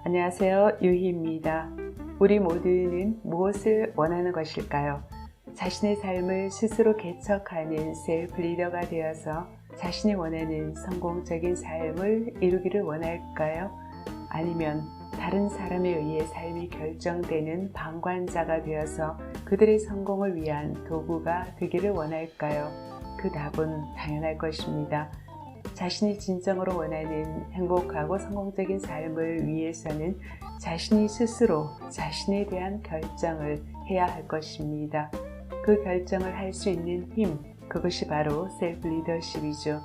안녕하세요. 유희입니다. 우리 모두는 무엇을 원하는 것일까요? 자신의 삶을 스스로 개척하는 셀프 리더가 되어서 자신이 원하는 성공적인 삶을 이루기를 원할까요? 아니면 다른 사람에 의해 삶이 결정되는 방관자가 되어서 그들의 성공을 위한 도구가 되기를 원할까요? 그 답은 당연할 것입니다. 자신이 진정으로 원하는 행복하고 성공적인 삶을 위해서는 자신이 스스로 자신에 대한 결정을 해야 할 것입니다. 그 결정을 할 수 있는 힘, 그것이 바로 셀프 리더십이죠.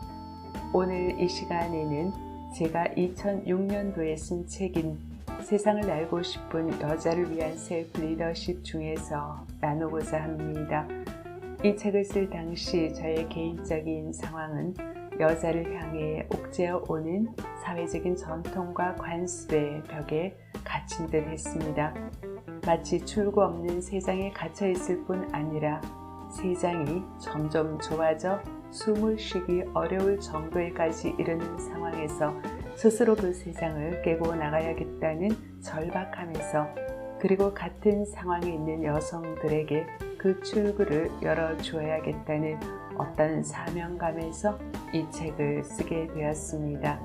오늘 이 시간에는 제가 2006년도에 쓴 책인 세상을 알고 싶은 여자를 위한 셀프 리더십 중에서 나누고자 합니다. 이 책을 쓸 당시 저의 개인적인 상황은 여자를 향해 옥죄어 오는 사회적인 전통과 관습의 벽에 갇힌 듯 했습니다. 마치 출구 없는 세상에 갇혀 있을 뿐 아니라 세상이 점점 좁아져 숨을 쉬기 어려울 정도에까지 이르는 상황에서 스스로 그 세상을 깨고 나가야겠다는 절박함에서, 그리고 같은 상황에 있는 여성들에게 그 출구를 열어주어야겠다는 어떤 사명감에서 이 책을 쓰게 되었습니다.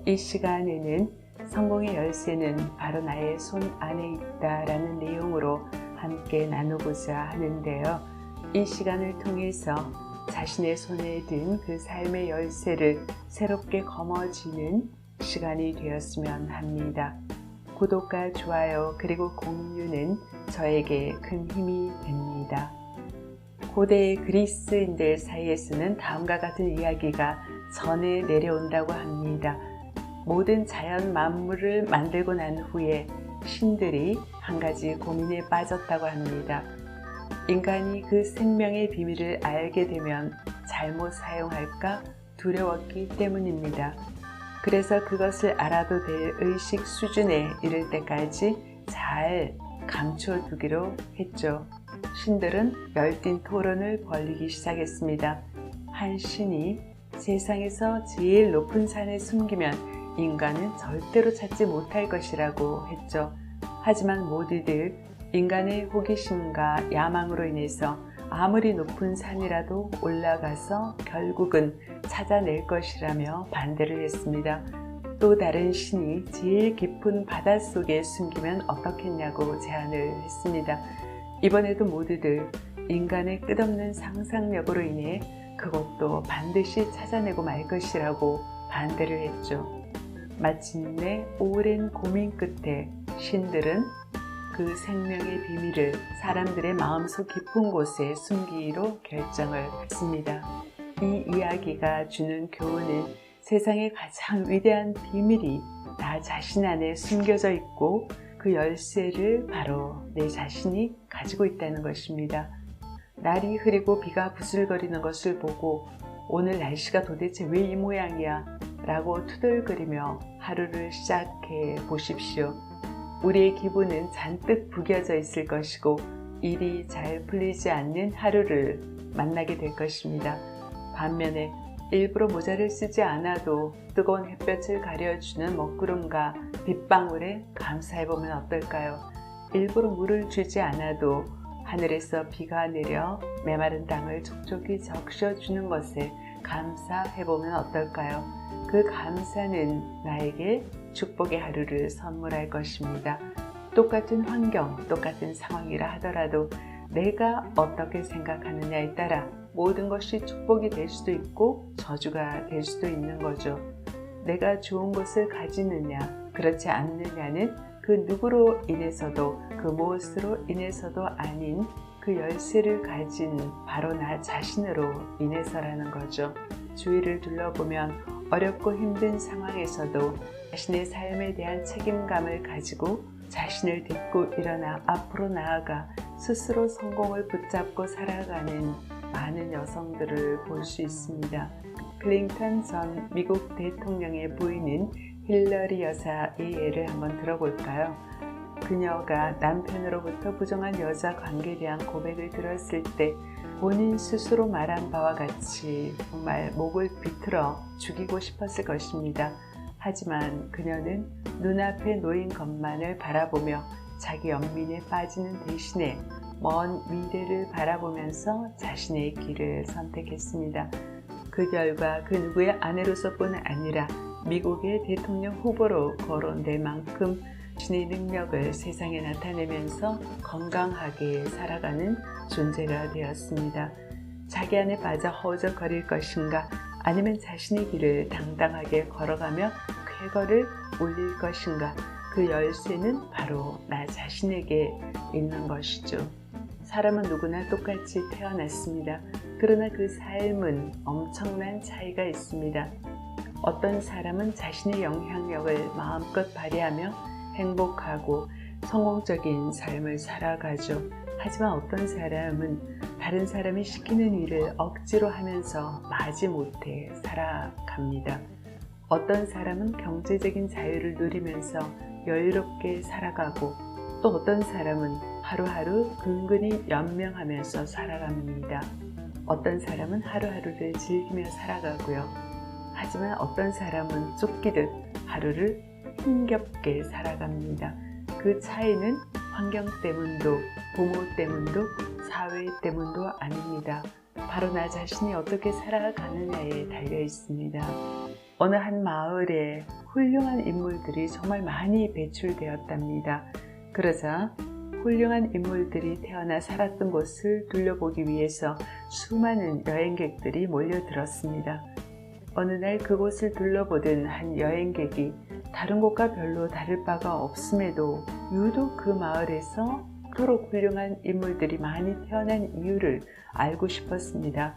이 시간에는 성공의 열쇠는 바로 나의 손 안에 있다라는 내용으로 함께 나누고자 하는데요. 이 시간을 통해서 자신의 손에 든 그 삶의 열쇠를 새롭게 거머쥐는 시간이 되었으면 합니다. 구독과 좋아요 그리고 공유는 저에게 큰 힘이 됩니다. 고대 그리스인들 사이에서는 다음과 같은 이야기가 전해 내려온다고 합니다. 모든 자연 만물을 만들고 난 후에 신들이 한 가지 고민에 빠졌다고 합니다. 인간이 그 생명의 비밀을 알게 되면 잘못 사용할까 두려웠기 때문입니다. 그래서 그것을 알아도 될 의식 수준에 이를 때까지 잘 감춰두기로 했죠. 신들은 열띤 토론을 벌이기 시작했습니다. 한 신이 세상에서 제일 높은 산에 숨기면 인간은 절대로 찾지 못할 것이라고 했죠. 하지만 모두들 인간의 호기심과 야망으로 인해서 아무리 높은 산이라도 올라가서 결국은 찾아낼 것이라며 반대를 했습니다. 또 다른 신이 제일 깊은 바닷속에 숨기면 어떻겠냐고 제안을 했습니다. 이번에도 모두들 인간의 끝없는 상상력으로 인해 그것도 반드시 찾아내고 말 것이라고 반대를 했죠. 마침내 오랜 고민 끝에 신들은 그 생명의 비밀을 사람들의 마음속 깊은 곳에 숨기기로 결정을 했습니다. 이 이야기가 주는 교훈은 세상의 가장 위대한 비밀이 나 자신 안에 숨겨져 있고 그 열쇠를 바로 내 자신이 가지고 있다는 것입니다. 날이 흐리고 비가 부슬거리는 것을 보고 오늘 날씨가 도대체 왜 이 모양이야? 라고 투덜거리며 하루를 시작해 보십시오. 우리의 기분은 잔뜩 구겨져 있을 것이고 일이 잘 풀리지 않는 하루를 만나게 될 것입니다. 반면에 일부러 모자를 쓰지 않아도 뜨거운 햇볕을 가려주는 먹구름과 빗방울에 감사해보면 어떨까요? 일부러 물을 주지 않아도 하늘에서 비가 내려 메마른 땅을 촉촉히 적셔주는 것에 감사해보면 어떨까요? 그 감사는 나에게 축복의 하루를 선물할 것입니다. 똑같은 환경, 똑같은 상황이라 하더라도 내가 어떻게 생각하느냐에 따라 모든 것이 축복이 될 수도 있고 저주가 될 수도 있는 거죠. 내가 좋은 것을 가지느냐, 그렇지 않느냐는 그 누구로 인해서도 그 무엇으로 인해서도 아닌 그 열쇠를 가진 바로 나 자신으로 인해서라는 거죠. 주위를 둘러보면 어렵고 힘든 상황에서도 자신의 삶에 대한 책임감을 가지고 자신을 딛고 일어나 앞으로 나아가 스스로 성공을 붙잡고 살아가는 많은 여성들을 볼 수 있습니다. 클린턴 전 미국 대통령의 부인인 힐러리 여사의 예를 한번 들어볼까요? 그녀가 남편으로부터 부정한 여자 관계에 대한 고백을 들었을 때 본인 스스로 말한 바와 같이 정말 목을 비틀어 죽이고 싶었을 것입니다. 하지만 그녀는 눈앞에 놓인 것만을 바라보며 자기 연민에 빠지는 대신에 먼 미래를 바라보면서 자신의 길을 선택했습니다. 그 결과 그 누구의 아내로서뿐 아니라 미국의 대통령 후보로 거론될 만큼 자신의 능력을 세상에 나타내면서 건강하게 살아가는 존재가 되었습니다. 자기 안에 빠져 허우적거릴 것인가, 아니면 자신의 길을 당당하게 걸어가며 쾌거를 올릴 것인가, 그 열쇠는 바로 나 자신에게 있는 것이죠. 사람은 누구나 똑같이 태어났습니다. 그러나 그 삶은 엄청난 차이가 있습니다. 어떤 사람은 자신의 영향력을 마음껏 발휘하며 행복하고 성공적인 삶을 살아가죠. 하지만 어떤 사람은 다른 사람이 시키는 일을 억지로 하면서 마지못해 살아갑니다. 어떤 사람은 경제적인 자유를 누리면서 여유롭게 살아가고, 또 어떤 사람은 하루하루 근근히 연명하면서 살아갑니다. 어떤 사람은 하루하루를 즐기며 살아가고요. 하지만 어떤 사람은 쫓기듯 하루를 힘겹게 살아갑니다. 그 차이는 환경 때문도, 부모 때문도, 사회 때문도 아닙니다. 바로 나 자신이 어떻게 살아가느냐에 달려 있습니다. 어느 한 마을에 훌륭한 인물들이 정말 많이 배출되었답니다. 그러자 훌륭한 인물들이 태어나 살았던 곳을 둘러보기 위해서 수많은 여행객들이 몰려들었습니다. 어느 날 그곳을 둘러보던 한 여행객이 다른 곳과 별로 다를 바가 없음에도 유독 그 마을에서 그토록 훌륭한 인물들이 많이 태어난 이유를 알고 싶었습니다.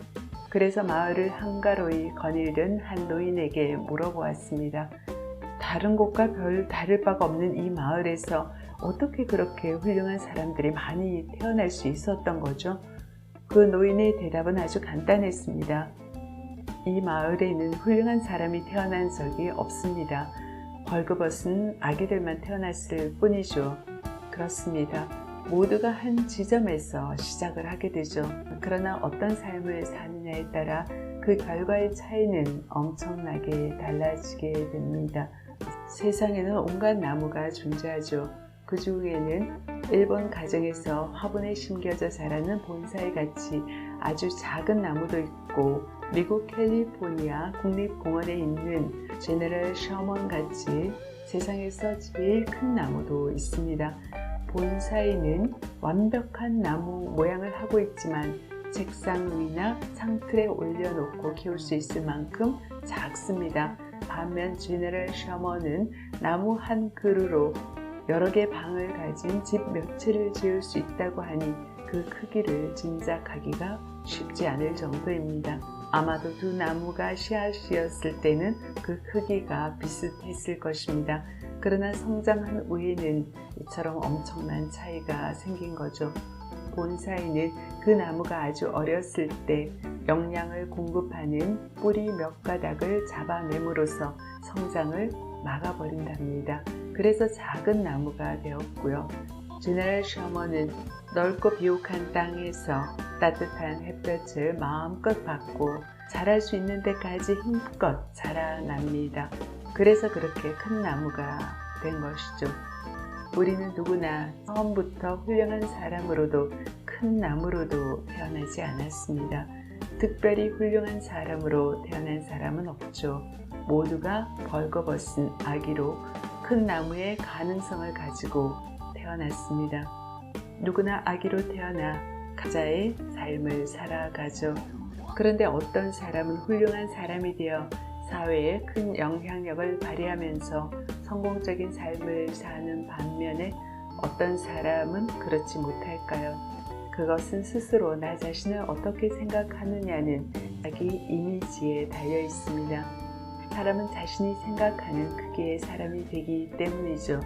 그래서 마을을 한가로이 거닐던 한 노인에게 물어보았습니다. 다른 곳과 별 다를 바가 없는 이 마을에서 어떻게 그렇게 훌륭한 사람들이 많이 태어날 수 있었던 거죠? 그 노인의 대답은 아주 간단했습니다. 이 마을에는 훌륭한 사람이 태어난 적이 없습니다. 벌거벗은 아기들만 태어났을 뿐이죠. 그렇습니다. 모두가 한 지점에서 시작을 하게 되죠. 그러나 어떤 삶을 사느냐에 따라 그 결과의 차이는 엄청나게 달라지게 됩니다. 세상에는 온갖 나무가 존재하죠. 그 중에는 일본 가정에서 화분에 심겨져 자라는 본사이 같이 아주 작은 나무도 있고, 미국 캘리포니아 국립공원에 있는 제너럴 셔먼 같이 세상에서 제일 큰 나무도 있습니다. 본사이는 완벽한 나무 모양을 하고 있지만 책상 위나 창틀에 올려놓고 키울 수 있을 만큼 작습니다. 반면 제너럴 셔먼은 나무 한 그루로 여러 개 방을 가진 집 몇 채를 지을 수 있다고 하니 그 크기를 짐작하기가 쉽지 않을 정도입니다. 아마도 두 나무가 씨앗이었을 때는 그 크기가 비슷했을 것입니다. 그러나 성장한 후에는 이처럼 엄청난 차이가 생긴 거죠. 본사이는 그 나무가 아주 어렸을 때 영양을 공급하는 뿌리 몇 가닥을 잡아냄으로써 성장을 막아버린답니다. 그래서 작은 나무가 되었고요. 제너럴 셔먼은 넓고 비옥한 땅에서 따뜻한 햇볕을 마음껏 받고 자랄 수 있는 데까지 힘껏 자라납니다. 그래서 그렇게 큰 나무가 된 것이죠. 우리는 누구나 처음부터 훌륭한 사람으로도 큰 나무로도 태어나지 않았습니다. 특별히 훌륭한 사람으로 태어난 사람은 없죠. 모두가 벌거벗은 아기로 큰 나무의 가능성을 가지고 태어났습니다. 누구나 아기로 태어나 각자의 삶을 살아가죠. 그런데 어떤 사람은 훌륭한 사람이 되어 사회에 큰 영향력을 발휘하면서 성공적인 삶을 사는 반면에 어떤 사람은 그렇지 못할까요? 그것은 스스로 나 자신을 어떻게 생각하느냐는 자기 이미지에 달려 있습니다. 사람은 자신이 생각하는 크기의 사람이 되기 때문이죠.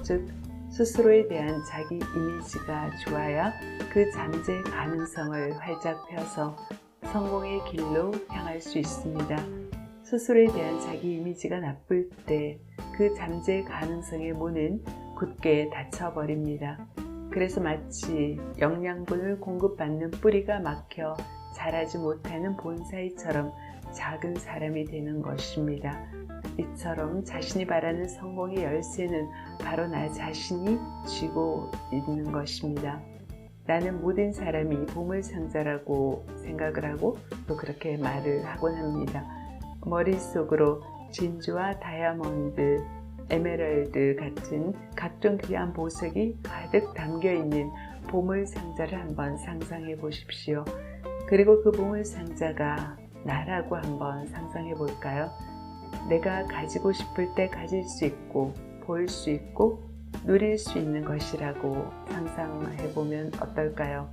즉, 스스로에 대한 자기 이미지가 좋아야 그 잠재 가능성을 활짝 펴서 성공의 길로 향할 수 있습니다. 스스로에 대한 자기 이미지가 나쁠 때 그 잠재 가능성의 문은 굳게 닫혀버립니다. 그래서 마치 영양분을 공급받는 뿌리가 막혀 자라지 못하는 본사이처럼 작은 사람이 되는 것입니다. 이처럼 자신이 바라는 성공의 열쇠는 바로 나 자신이 쥐고 있는 것입니다. 나는 모든 사람이 보물상자라고 생각을 하고 또 그렇게 말을 하곤 합니다. 머릿속으로 진주와 다이아몬드, 에메랄드 같은 각종 귀한 보석이 가득 담겨있는 보물상자를 한번 상상해 보십시오. 그리고 그 보물상자가 나라고 한번 상상해 볼까요? 내가 가지고 싶을 때 가질 수 있고 볼 수 있고 누릴 수 있는 것이라고 상상해 보면 어떨까요?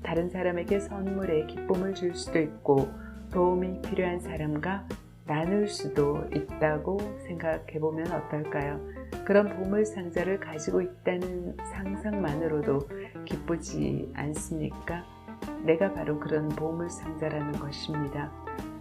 다른 사람에게 선물에 기쁨을 줄 수도 있고 도움이 필요한 사람과 나눌 수도 있다고 생각해 보면 어떨까요? 그런 보물상자를 가지고 있다는 상상만으로도 기쁘지 않습니까? 내가 바로 그런 보물상자라는 것입니다.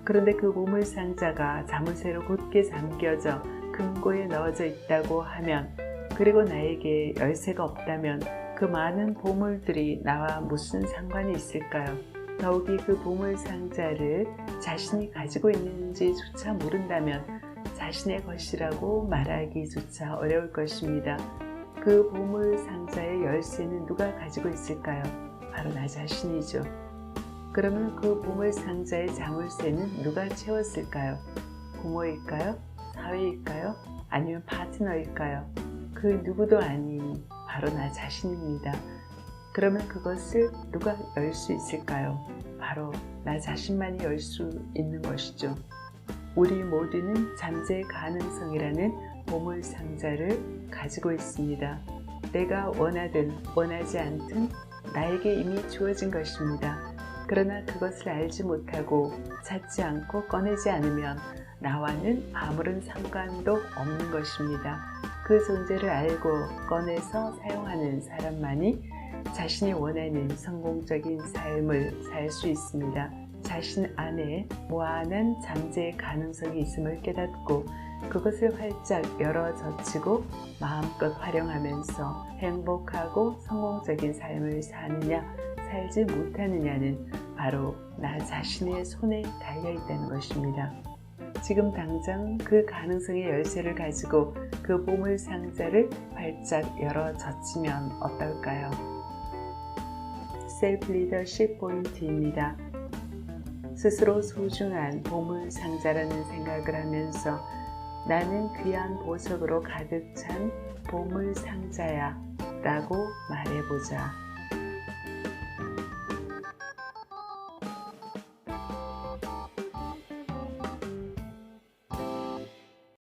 그런데 그 보물상자가 자물쇠로 굳게 잠겨져 금고에 넣어져 있다고 하면, 그리고 나에게 열쇠가 없다면 그 많은 보물들이 나와 무슨 상관이 있을까요? 더욱이 그 보물상자를 자신이 가지고 있는지조차 모른다면 자신의 것이라고 말하기조차 어려울 것입니다. 그 보물상자의 열쇠는 누가 가지고 있을까요? 바로 나 자신이죠. 그러면 그 보물상자의 자물쇠는 누가 채웠을까요? 부모일까요? 사회일까요? 아니면 파트너일까요? 그 누구도 아닌 바로 나 자신입니다. 그러면 그것을 누가 열 수 있을까요? 바로 나 자신만이 열 수 있는 것이죠. 우리 모두는 잠재의 가능성이라는 보물상자를 가지고 있습니다. 내가 원하든 원하지 않든 나에게 이미 주어진 것입니다. 그러나 그것을 알지 못하고 찾지 않고 꺼내지 않으면 나와는 아무런 상관도 없는 것입니다. 그 존재를 알고 꺼내서 사용하는 사람만이 자신이 원하는 성공적인 삶을 살 수 있습니다. 자신 안에 무한한 잠재의 가능성이 있음을 깨닫고 그것을 활짝 열어 젖히고 마음껏 활용하면서 행복하고 성공적인 삶을 사느냐 살지 못하느냐는 바로 나 자신의 손에 달려 있다는 것입니다. 지금 당장 그 가능성의 열쇠를 가지고 그 보물상자를 활짝 열어 젖히면 어떨까요? 셀프 리더십 포인트입니다. 스스로 소중한 보물상자라는 생각을 하면서 나는 귀한 보석으로 가득 찬 보물상자야 라고 말해보자.